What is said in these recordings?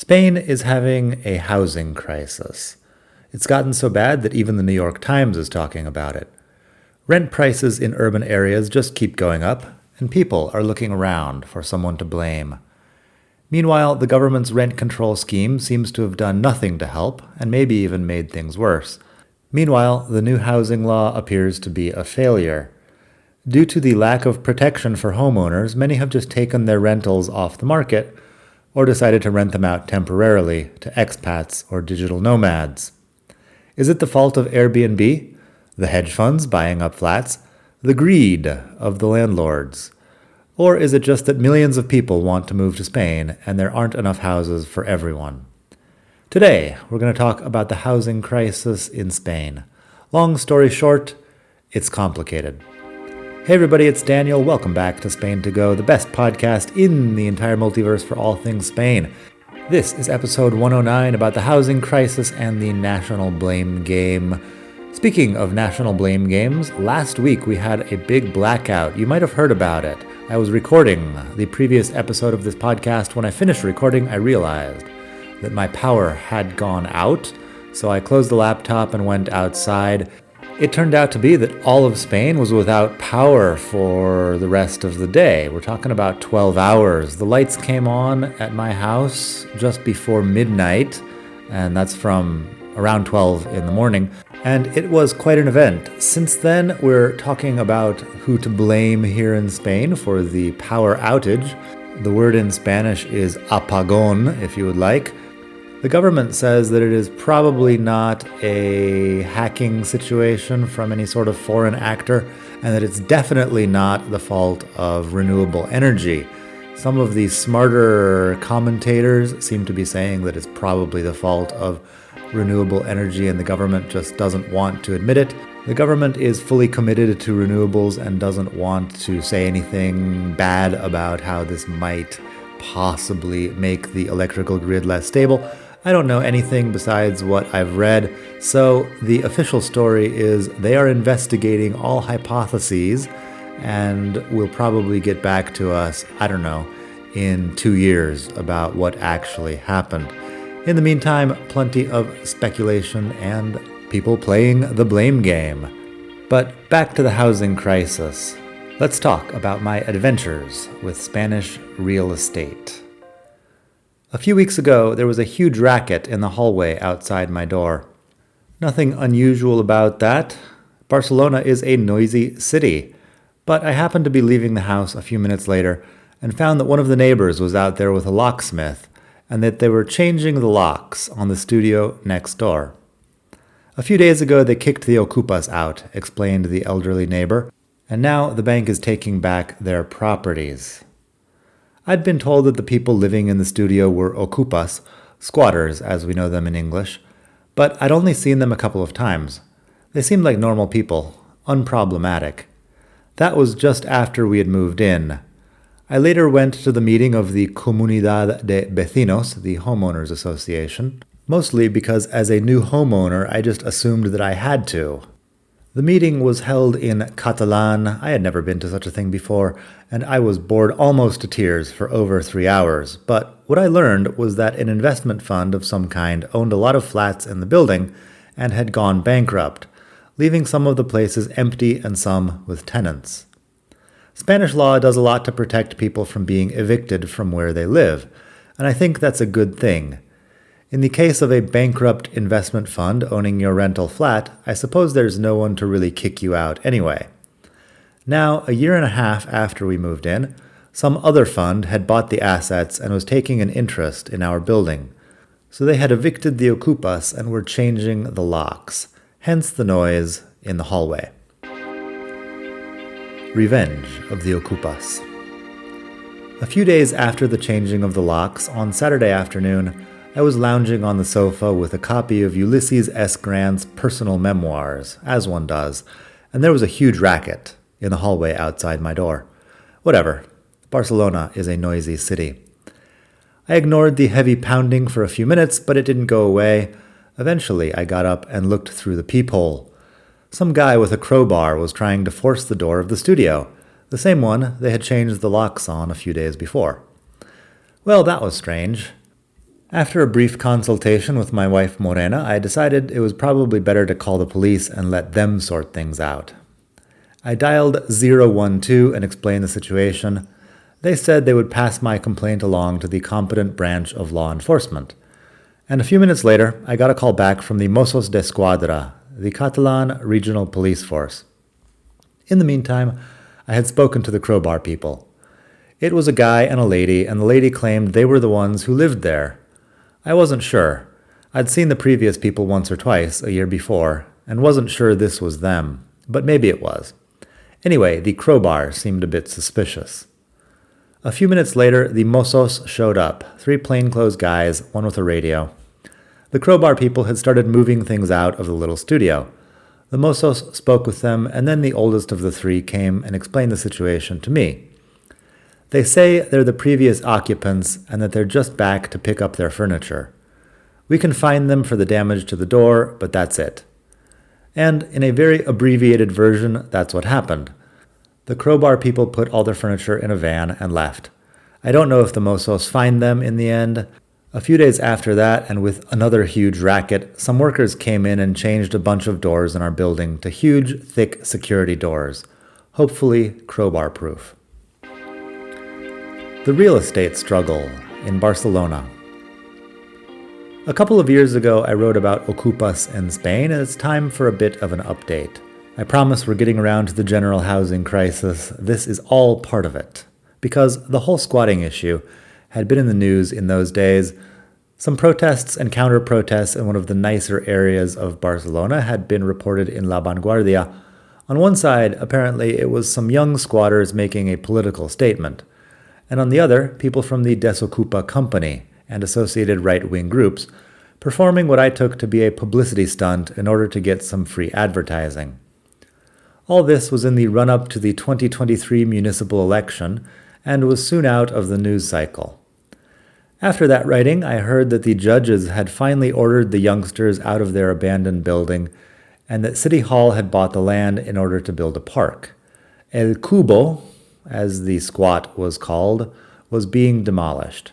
Spain is having a housing crisis. It's gotten so bad that even the New York Times is talking about it. Rent prices in urban areas just keep going up, and people are looking around for someone to blame. Meanwhile, the government's rent control scheme seems to have done nothing to help, and maybe even made things worse. Meanwhile, the new housing law appears to be a failure. Due to the lack of protection for homeowners, many have just taken their rentals off the market, or decided to rent them out temporarily to expats or digital nomads. Is it the fault of Airbnb, the hedge funds buying up flats, the greed of the landlords? Or is it just that millions of people want to move to Spain and there aren't enough houses for everyone? Today, we're going to talk about the housing crisis in Spain. Long story short, it's complicated. Hey everybody, it's Daniel. Welcome back to Spain to Go, the best podcast in the entire multiverse for all things Spain. This is episode 109 about the housing crisis and the national blame game. Speaking of national blame games, last week we had a big blackout. You might have heard about it. I was recording the previous episode of this podcast. When I finished recording, I realized that my power had gone out, so I closed the laptop and went outside. It turned out to be that all of Spain was without power for the rest of the day. We're talking about 12 hours. The lights came on at my house just before midnight, and that's from around 12 in the morning, and it was quite an event. Since then, we're talking about who to blame here in Spain for the power outage. The word in Spanish is apagón, if you would like. The government says that it is probably not a hacking situation from any sort of foreign actor, and that it's definitely not the fault of renewable energy. Some of the smarter commentators seem to be saying that it's probably the fault of renewable energy, and the government just doesn't want to admit it. The government is fully committed to renewables and doesn't want to say anything bad about how this might possibly make the electrical grid less stable. I don't know anything besides what I've read, so the official story is they are investigating all hypotheses and will probably get back to us, I don't know, in 2 years about what actually happened. In the meantime, plenty of speculation and people playing the blame game. But back to the housing crisis. Let's talk about my adventures with Spanish real estate. A few weeks ago, there was a huge racket in the hallway outside my door. Nothing unusual about that. Barcelona is a noisy city. But I happened to be leaving the house a few minutes later and found that one of the neighbors was out there with a locksmith and that they were changing the locks on the studio next door. A few days ago, they kicked the Okupas out, explained the elderly neighbor, and now the bank is taking back their properties. I'd been told that the people living in the studio were Okupas, squatters as we know them in English, but I'd only seen them a couple of times. They seemed like normal people, unproblematic. That was just after we had moved in. I later went to the meeting of the Comunidad de Vecinos, the homeowners association, mostly because as a new homeowner I just assumed that I had to. The meeting was held in Catalan. I had never been to such a thing before, and I was bored almost to tears for over 3 hours. But what I learned was that an investment fund of some kind owned a lot of flats in the building and had gone bankrupt, leaving some of the places empty and some with tenants. Spanish law does a lot to protect people from being evicted from where they live, and I think that's a good thing. In the case of a bankrupt investment fund owning your rental flat, I suppose there's no one to really kick you out anyway. Now, a year and a half after we moved in, some other fund had bought the assets and was taking an interest in our building. So they had evicted the Okupas and were changing the locks, hence the noise in the hallway. Revenge of the Okupas. A few days after the changing of the locks, on Saturday afternoon, I was lounging on the sofa with a copy of Ulysses S. Grant's personal memoirs, as one does, and there was a huge racket in the hallway outside my door. Whatever. Barcelona is a noisy city. I ignored the heavy pounding for a few minutes, but it didn't go away. Eventually, I got up and looked through the peephole. Some guy with a crowbar was trying to force the door of the studio, the same one they had changed the locks on a few days before. Well, that was strange. After a brief consultation with my wife Morena, I decided it was probably better to call the police and let them sort things out. I dialed 012 and explained the situation. They said they would pass my complaint along to the competent branch of law enforcement. And a few minutes later, I got a call back from the Mossos d'Esquadra, the Catalan regional police force. In the meantime, I had spoken to the Crowbar people. It was a guy and a lady, and the lady claimed they were the ones who lived there. I wasn't sure. I'd seen the previous people once or twice a year before, and wasn't sure this was them, but maybe it was. Anyway, the Crowbar seemed a bit suspicious. A few minutes later, the Mossos showed up, 3 plainclothes guys, one with a radio. The Crowbar people had started moving things out of the little studio. The Mossos spoke with them, and then the oldest of the 3 came and explained the situation to me. They say they're the previous occupants and that they're just back to pick up their furniture. We can fine them for the damage to the door, but that's it. And in a very abbreviated version, that's what happened. The Crowbar people put all their furniture in a van and left. I don't know if the Mossos fined them in the end. A few days after that, and with another huge racket, some workers came in and changed a bunch of doors in our building to huge, thick security doors, hopefully crowbar-proof. The real estate struggle in Barcelona. A couple of years ago, I wrote about Okupas in Spain, and it's time for a bit of an update. I promise we're getting around to the general housing crisis. This is all part of it, because the whole squatting issue had been in the news in those days. Some protests and counter-protests in one of the nicer areas of Barcelona had been reported in La Vanguardia. On one side, apparently, it was some young squatters making a political statement, and on the other, people from the Desokupa company and associated right-wing groups performing what I took to be a publicity stunt in order to get some free advertising. All this was in the run-up to the 2023 municipal election and was soon out of the news cycle. After that writing, I heard that the judges had finally ordered the youngsters out of their abandoned building and that City Hall had bought the land in order to build a park. El Cubo, as the squat was called, was being demolished.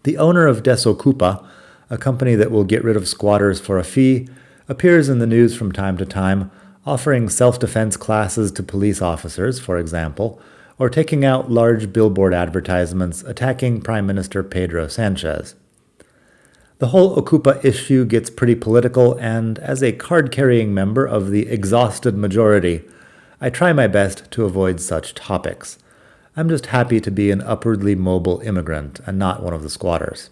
The owner of Desokupa, a company that will get rid of squatters for a fee, appears in the news from time to time, offering self-defense classes to police officers, for example, or taking out large billboard advertisements attacking Prime Minister Pedro Sanchez. The whole Okupa issue gets pretty political, and as a card-carrying member of the exhausted majority, I try my best to avoid such topics. I'm just happy to be an upwardly mobile immigrant and not one of the squatters.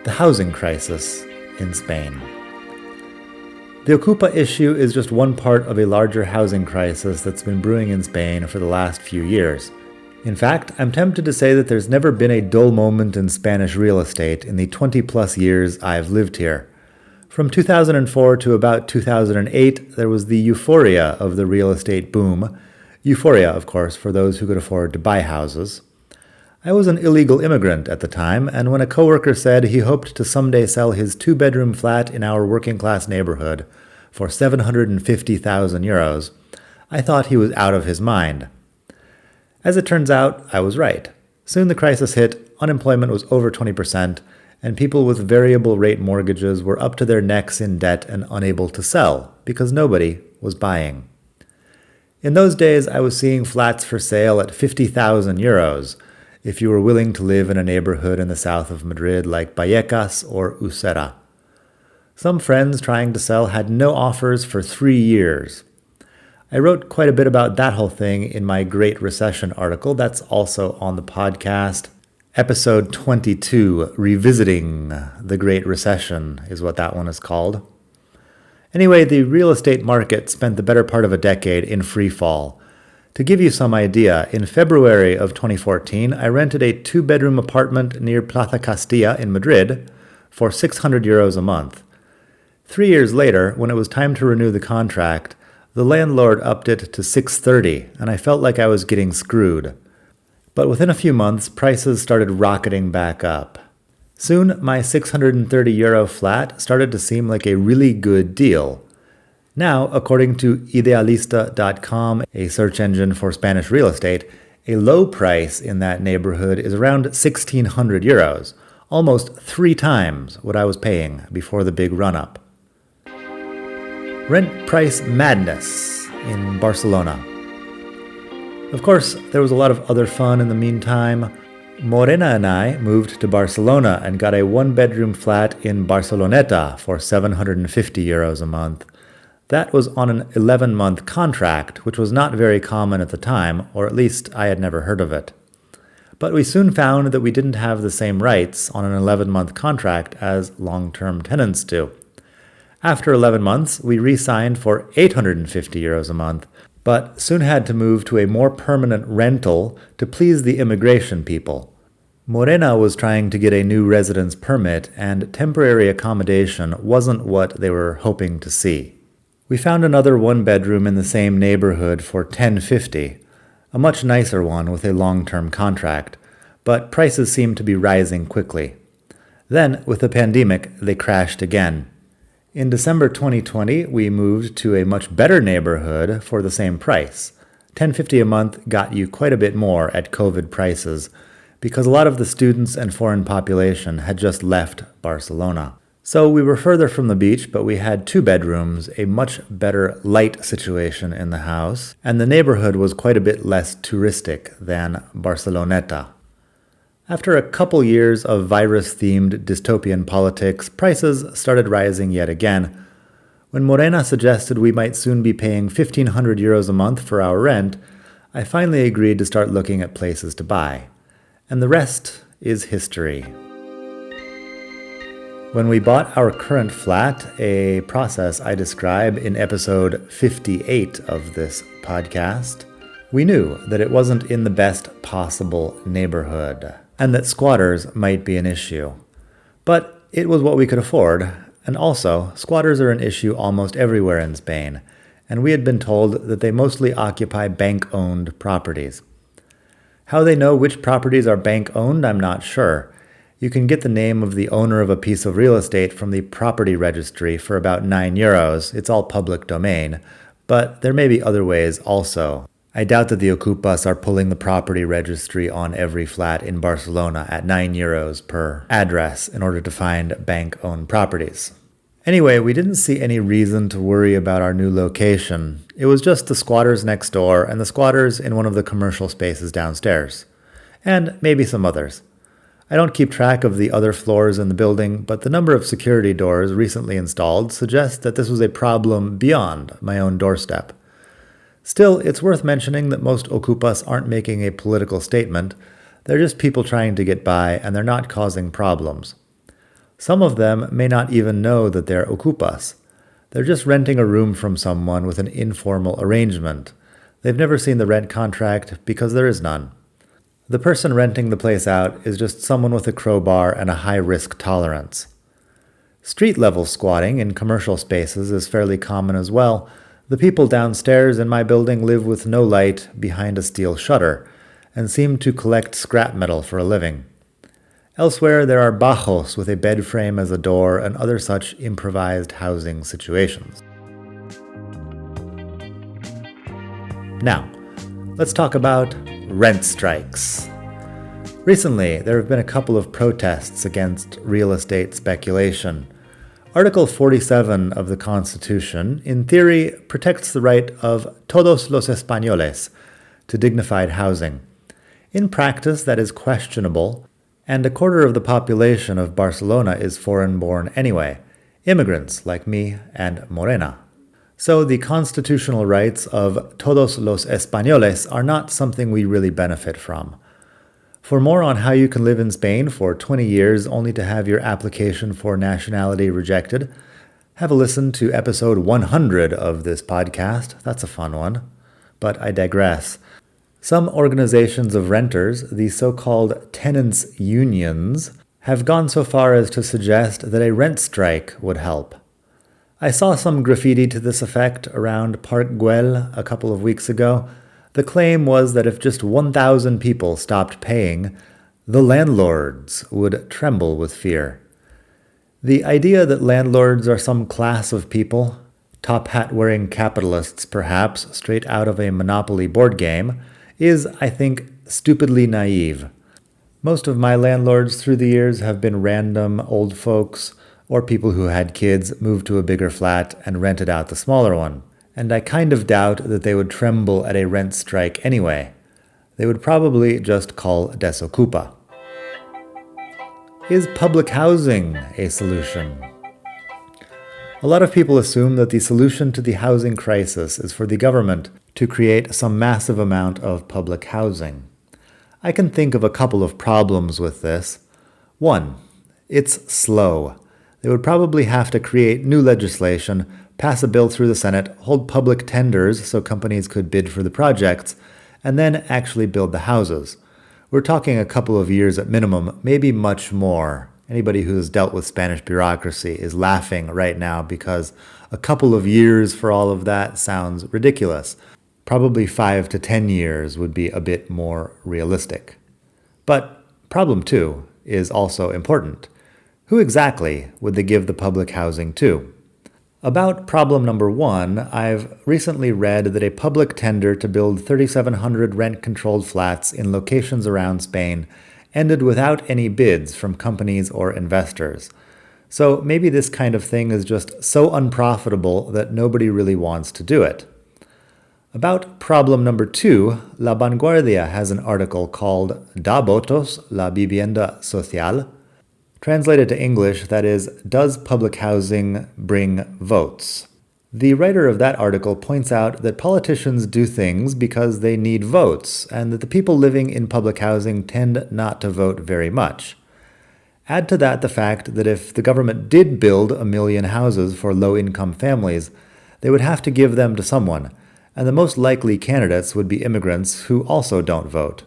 The housing crisis in Spain. The Okupa issue is just one part of a larger housing crisis that's been brewing in Spain for the last few years. In fact, I'm tempted to say that there's never been a dull moment in Spanish real estate in the 20-plus years I've lived here. From 2004 to about 2008, there was the euphoria of the real estate boom. Euphoria, of course, for those who could afford to buy houses. I was an illegal immigrant at the time, and when a coworker said he hoped to someday sell his 2-bedroom flat in our working-class neighborhood for 750,000 euros, I thought he was out of his mind. As it turns out, I was right. Soon the crisis hit, unemployment was over 20%, and people with variable rate mortgages were up to their necks in debt and unable to sell, because nobody was buying. In those days, I was seeing flats for sale at 50,000 euros, if you were willing to live in a neighborhood in the south of Madrid like Vallecas or Usera. Some friends trying to sell had no offers for 3 years. I wrote quite a bit about that whole thing in my Great Recession article. That's also on the podcast. Episode 22, Revisiting the Great Recession, is what that one is called. Anyway, the real estate market spent the better part of a decade in free fall. To give you some idea, in February of 2014, I rented a 2-bedroom apartment near Plaza Castilla in Madrid for 600 euros a month. 3 years later, when it was time to renew the contract, the landlord upped it to 630, and I felt like I was getting screwed. But within a few months, prices started rocketing back up. Soon, my 630 euro flat started to seem like a really good deal. Now, according to Idealista.com, a search engine for Spanish real estate, a low price in that neighborhood is around 1,600 euros, almost 3 times what I was paying before the big run-up. Rent price madness in Barcelona. Of course, there was a lot of other fun in the meantime. Morena and I moved to Barcelona and got a 1-bedroom flat in Barceloneta for 750 euros a month. That was on an 11-month contract, which was not very common at the time, or at least I had never heard of it. But we soon found that we didn't have the same rights on an 11-month contract as long-term tenants do. After 11 months, we re-signed for 850 euros a month, but soon had to move to a more permanent rental to please the immigration people. Morena was trying to get a new residence permit, and temporary accommodation wasn't what they were hoping to see. We found another 1-bedroom in the same neighborhood for 1050, a much nicer one with a long-term contract, but prices seemed to be rising quickly. Then, with the pandemic, they crashed again. In December 2020, we moved to a much better neighborhood for the same price. $10.50 a month got you quite a bit more at COVID prices, because a lot of the students and foreign population had just left Barcelona. So we were further from the beach, but we had 2 bedrooms, a much better light situation in the house, and the neighborhood was quite a bit less touristic than Barceloneta. After a couple years of virus-themed dystopian politics, prices started rising yet again. When Morena suggested we might soon be paying 1,500 euros a month for our rent, I finally agreed to start looking at places to buy. And the rest is history. When we bought our current flat, a process I describe in episode 58 of this podcast, we knew that it wasn't in the best possible neighborhood, and that squatters might be an issue. But it was what we could afford, and also, squatters are an issue almost everywhere in Spain, and we had been told that they mostly occupy bank-owned properties. How they know which properties are bank-owned, I'm not sure. You can get the name of the owner of a piece of real estate from the property registry for about 9 euros. It's all public domain, but there may be other ways also. I doubt that the Okupas are pulling the property registry on every flat in Barcelona at 9 euros per address in order to find bank-owned properties. Anyway, we didn't see any reason to worry about our new location. It was just the squatters next door and the squatters in one of the commercial spaces downstairs. And maybe some others. I don't keep track of the other floors in the building, but the number of security doors recently installed suggests that this was a problem beyond my own doorstep. Still, it's worth mentioning that most Okupas aren't making a political statement. They're just people trying to get by, and they're not causing problems. Some of them may not even know that they're Okupas. They're just renting a room from someone with an informal arrangement. They've never seen the rent contract because there is none. The person renting the place out is just someone with a crowbar and a high-risk tolerance. Street-level squatting in commercial spaces is fairly common as well. The people downstairs in my building live with no light behind a steel shutter and seem to collect scrap metal for a living. Elsewhere, there are bajos with a bed frame as a door and other such improvised housing situations. Now, let's talk about rent strikes. Recently, there have been a couple of protests against real estate speculation. Article 47 of the Constitution, in theory, protects the right of todos los españoles to dignified housing. In practice, that is questionable, and a quarter of the population of Barcelona is foreign-born anyway, immigrants like me and Morena. So the constitutional rights of todos los españoles are not something we really benefit from. For more on how you can live in Spain for 20 years only to have your application for nationality rejected, have a listen to episode 100 of this podcast. That's a fun one. But I digress. Some organizations of renters, the so-called tenants' unions, have gone so far as to suggest that a rent strike would help. I saw some graffiti to this effect around Park Güell a couple of weeks ago. The claim was that if just 1,000 people stopped paying, the landlords would tremble with fear. The idea that landlords are some class of people, top hat-wearing capitalists perhaps, straight out of a Monopoly board game, is, I think, stupidly naive. Most of my landlords through the years have been random old folks or people who had kids, moved to a bigger flat, and rented out the smaller one. And I kind of doubt that they would tremble at a rent strike anyway. They would probably just call desokupa. Is public housing a solution? A lot of people assume that the solution to the housing crisis is for the government to create some massive amount of public housing. I can think of a couple of problems with this. One, it's slow. They would probably have to create new legislation, pass a bill through the Senate, hold public tenders so companies could bid for the projects, and then actually build the houses. We're talking a couple of years at minimum, maybe much more. Anybody who has dealt with Spanish bureaucracy is laughing right now because a couple of years for all of that sounds ridiculous. Probably 5 to 10 years would be a bit more realistic. But problem 2 is also important. Who exactly would they give the public housing to? About problem number 1, I've recently read that a public tender to build 3,700 rent-controlled flats in locations around Spain ended without any bids from companies or investors. So maybe this kind of thing is just so unprofitable that nobody really wants to do it. About problem number 2, La Vanguardia has an article called Da votos la vivienda social? Translated to English, that is, does public housing bring votes? The writer of that article points out that politicians do things because they need votes, and that the people living in public housing tend not to vote very much. Add to that the fact that if the government did build 1 million houses for low-income families, they would have to give them to someone, and the most likely candidates would be immigrants who also don't vote.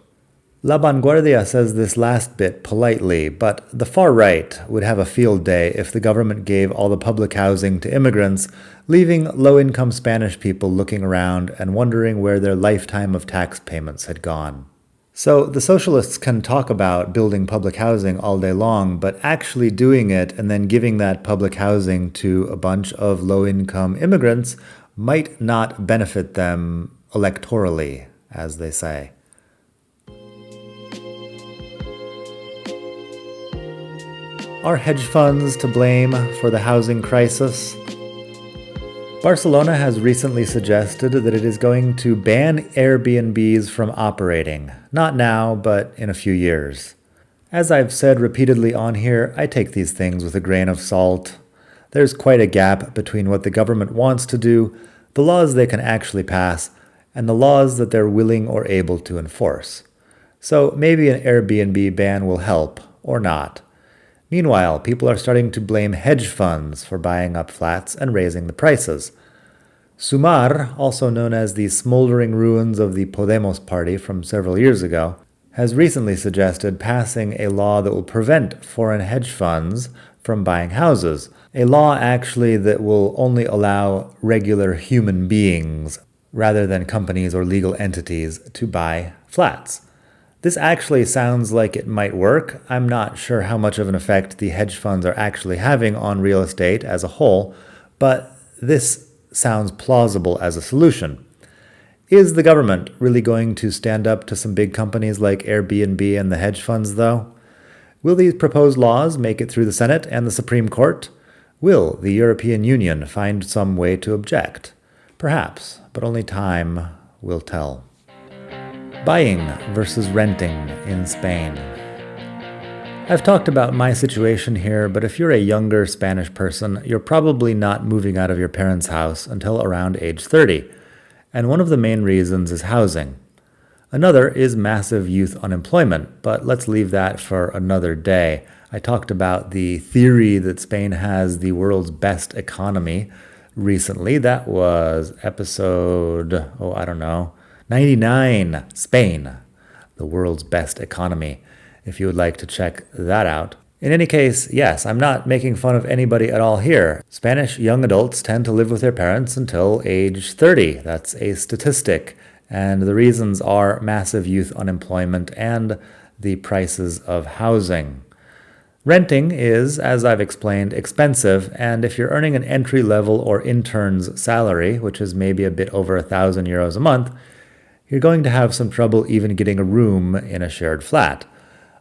La Vanguardia says this last bit politely, but the far right would have a field day if the government gave all the public housing to immigrants, leaving low-income Spanish people looking around and wondering where their lifetime of tax payments had gone. So the socialists can talk about building public housing all day long, but actually doing it and then giving that public housing to a bunch of low-income immigrants might not benefit them electorally, as they say. Are hedge funds to blame for the housing crisis? Barcelona has recently suggested that it is going to ban Airbnbs from operating. Not now, but in a few years. As I've said repeatedly on here, I take these things with a grain of salt. There's quite a gap between what the government wants to do, the laws they can actually pass, and the laws that they're willing or able to enforce. So maybe an Airbnb ban will help, or not. Meanwhile, people are starting to blame hedge funds for buying up flats and raising the prices. Sumar, also known as the smoldering ruins of the Podemos party from several years ago, has recently suggested passing a law that will prevent foreign hedge funds from buying houses. A law actually that will only allow regular human beings, rather than companies or legal entities, to buy flats. This actually sounds like it might work. I'm not sure how much of an effect the hedge funds are actually having on real estate as a whole, but this sounds plausible as a solution. Is the government really going to stand up to some big companies like Airbnb and the hedge funds, though? Will these proposed laws make it through the Senate and the Supreme Court? Will the European Union find some way to object? Perhaps, but only time will tell. Buying versus renting in Spain. I've talked about my situation here, but if you're a younger Spanish person, you're probably not moving out of your parents' house until around age 30. And one of the main reasons is housing. Another is massive youth unemployment, but let's leave that for another day. I talked about the theory that Spain has the world's best economy recently. That was episode, 99, Spain, the world's best economy, if you would like to check that out. In any case, yes, I'm not making fun of anybody at all here. Spanish young adults tend to live with their parents until age 30. That's a statistic. And the reasons are massive youth unemployment and the prices of housing. Renting is, as I've explained, expensive, and if you're earning an entry-level or intern's salary, which is maybe a bit over 1,000 euros a month, you're going to have some trouble even getting a room in a shared flat.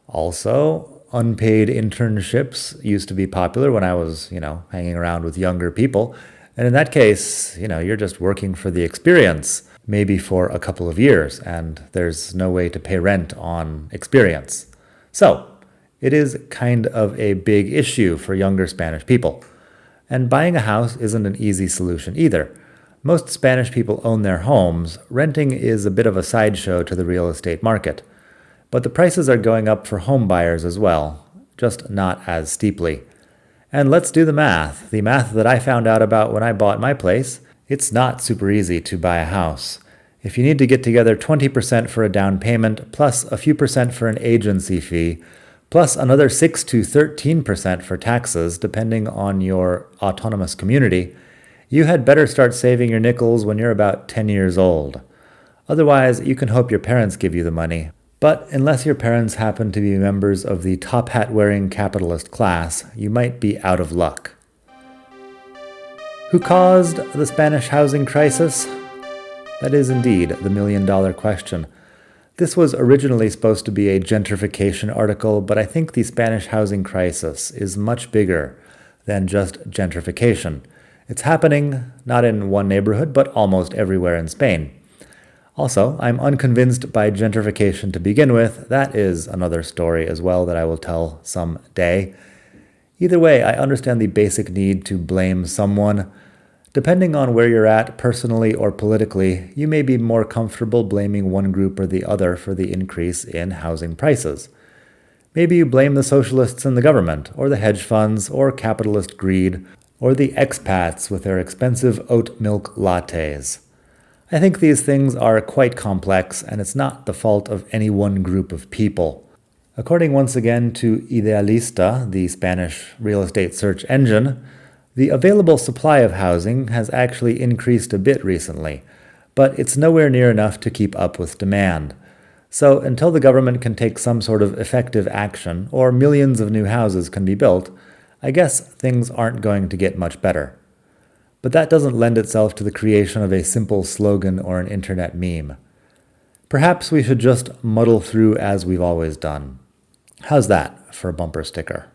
Also, unpaid internships used to be popular when I was, hanging around with younger people. And in that case, you're just working for the experience, maybe for a couple of years, and there's no way to pay rent on experience. So, it is kind of a big issue for younger Spanish people. And buying a house isn't an easy solution either. Most Spanish people own their homes. Renting is a bit of a sideshow to the real estate market. But the prices are going up for home buyers as well, just not as steeply. And let's do the math. The math that I found out about when I bought my place. It's not super easy to buy a house. If you need to get together 20% for a down payment, plus a few percent for an agency fee, plus another 6 to 13% for taxes, depending on your autonomous community, you had better start saving your nickels when you're about 10 years old. Otherwise, you can hope your parents give you the money. But unless your parents happen to be members of the top hat-wearing capitalist class, you might be out of luck. Who caused the Spanish housing crisis? That is indeed the million-dollar question. This was originally supposed to be a gentrification article, but I think the Spanish housing crisis is much bigger than just gentrification. It's happening not in one neighborhood, but almost everywhere in Spain. Also, I'm unconvinced by gentrification to begin with. That is another story as well that I will tell some day. Either way, I understand the basic need to blame someone. Depending on where you're at, personally or politically, you may be more comfortable blaming one group or the other for the increase in housing prices. Maybe you blame the socialists in the government, or the hedge funds, or capitalist greed, or the expats with their expensive oat milk lattes. I think these things are quite complex, and it's not the fault of any one group of people. According once again to Idealista, the Spanish real estate search engine, the available supply of housing has actually increased a bit recently, but it's nowhere near enough to keep up with demand. So until the government can take some sort of effective action, or millions of new houses can be built, I guess things aren't going to get much better. But that doesn't lend itself to the creation of a simple slogan or an internet meme. Perhaps we should just muddle through as we've always done. How's that for a bumper sticker?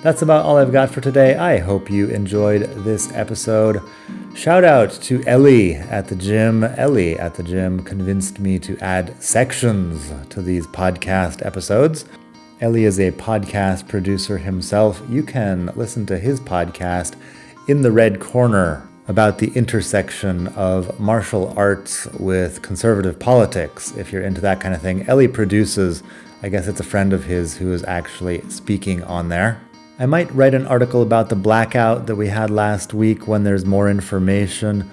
That's about all I've got for today. I hope you enjoyed this episode. Shout out to Ellie at the gym. Ellie at the gym convinced me to add sections to these podcast episodes. Ellie is a podcast producer himself. You can listen to his podcast, In the Red Corner, about the intersection of martial arts with conservative politics, if you're into that kind of thing. Ellie produces, I guess it's a friend of his who is actually speaking on there. I might write an article about the blackout that we had last week when there's more information.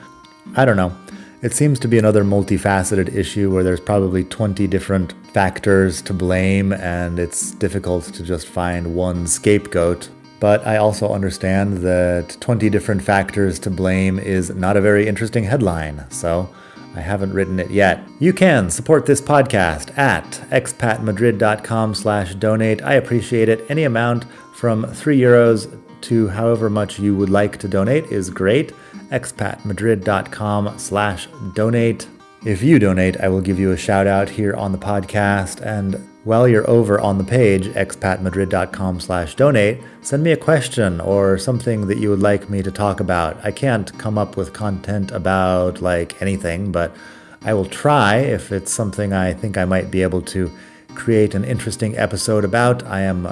I don't know. It seems to be another multifaceted issue where there's probably 20 different factors to blame, and it's difficult to just find one scapegoat. But I also understand that 20 different factors to blame is not a very interesting headline, so I haven't written it yet. You can support this podcast at expatmadrid.com/donate. I appreciate it. Any amount from €3 to however much you would like to donate is great. expatmadrid.com/donate. If you donate, I will give you a shout out here on the podcast. And while you're over on the page, expatmadrid.com/donate, send me a question or something that you would like me to talk about. I can't come up with content about anything, but I will try. If it's something I think I might be able to create an interesting episode about, I am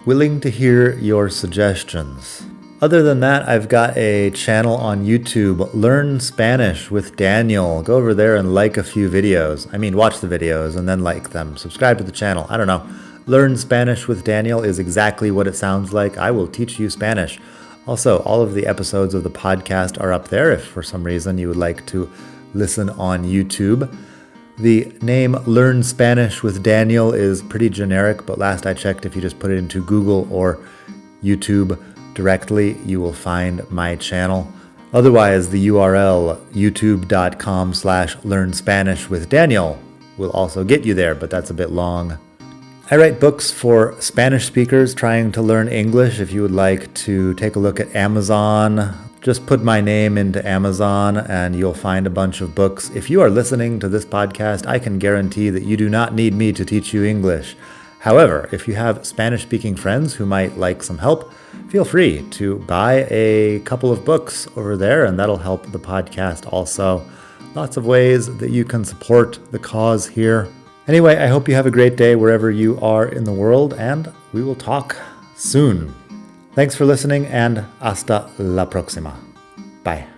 willing to hear your suggestions. Other than that, I've got a channel on YouTube, Learn Spanish with Daniel. Go over there and like a few videos. Watch the videos and then like them. Subscribe to the channel. I don't know. Learn Spanish with Daniel is exactly what it sounds like. I will teach you Spanish. Also, all of the episodes of the podcast are up there if for some reason you would like to listen on YouTube. The name Learn Spanish with Daniel is pretty generic, but last I checked, if you just put it into Google or YouTube directly, you will find my channel. Otherwise, the URL youtube.com/learnspanishwithdaniel will also get you there, but that's a bit long. I write books for Spanish speakers trying to learn English. If you would like to take a look at Amazon, just put my name into Amazon and you'll find a bunch of books. If you are listening to this podcast, I can guarantee that you do not need me to teach you English. However, if you have Spanish-speaking friends who might like some help, feel free to buy a couple of books over there, and that'll help the podcast also. Lots of ways that you can support the cause here. Anyway, I hope you have a great day wherever you are in the world, and we will talk soon. Thanks for listening, and hasta la próxima. Bye.